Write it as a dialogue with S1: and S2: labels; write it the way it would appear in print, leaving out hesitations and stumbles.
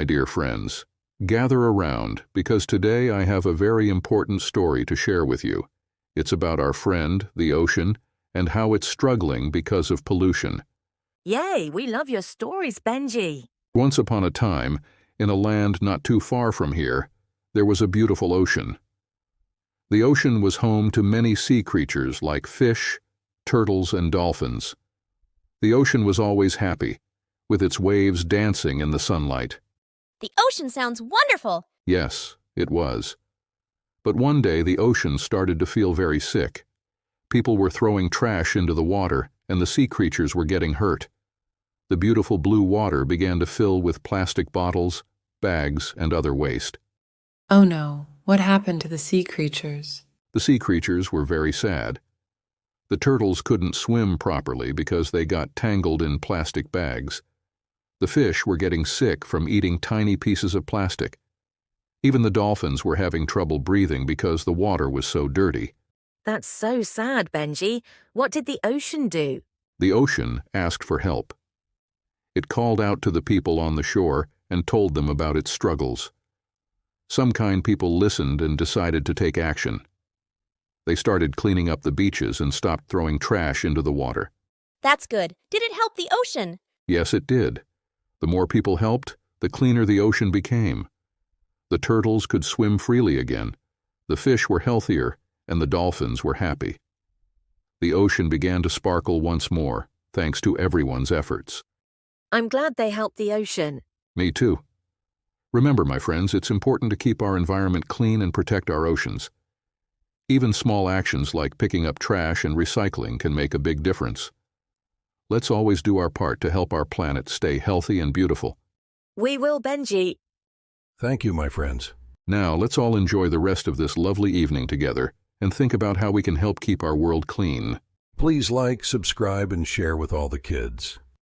S1: my dear friends. Gather around, because today I have a very important story to share with you. It's about our friend, the ocean, and how it's struggling because of pollution.
S2: Yay, we love your stories, Benji.
S1: Once upon a time, in a land not too far from here, there was a beautiful ocean. The ocean was home to many sea creatures like fish, turtles, and dolphins. The ocean was always happy, with its waves dancing in the sunlight.
S3: The ocean sounds wonderful.
S1: Yes, it was. But one day the ocean started to feel very sick. People were throwing trash into the water, and the sea creatures were getting hurt. The beautiful blue water began to fill with plastic bottles, bags, and other waste.
S4: Oh no, what happened to the sea creatures?
S1: The sea creatures were very sad. The turtles couldn't swim properly because they got tangled in plastic bags. The fish were getting sick from eating tiny pieces of plastic. Even the dolphins were having trouble breathing because the water was so dirty.
S2: That's so sad, Benji. What did the ocean do?
S1: The ocean asked for help. It called out to the people on the shore and told them about its struggles. Some kind people listened and decided to take action. They started cleaning up the beaches and stopped throwing trash into the water.
S3: That's good. Did it help the ocean?
S1: Yes, it did. The more people helped, the cleaner the ocean became. The turtles could swim freely again, the fish were healthier, and the dolphins were happy. The ocean began to sparkle once more, thanks to everyone's efforts.
S2: I'm glad they helped the ocean.
S1: Me too. Remember, my friends, it's important to keep our environment clean and protect our oceans. Even small actions like picking up trash and recycling can make a big difference. Let's always do our part to help our planet stay healthy and beautiful.
S2: We will, Benji.
S5: Thank you, my friends.
S1: Now, let's all enjoy the rest of this lovely evening together and think about how we can help keep our world clean.
S5: Please like, subscribe, and share with all the kids.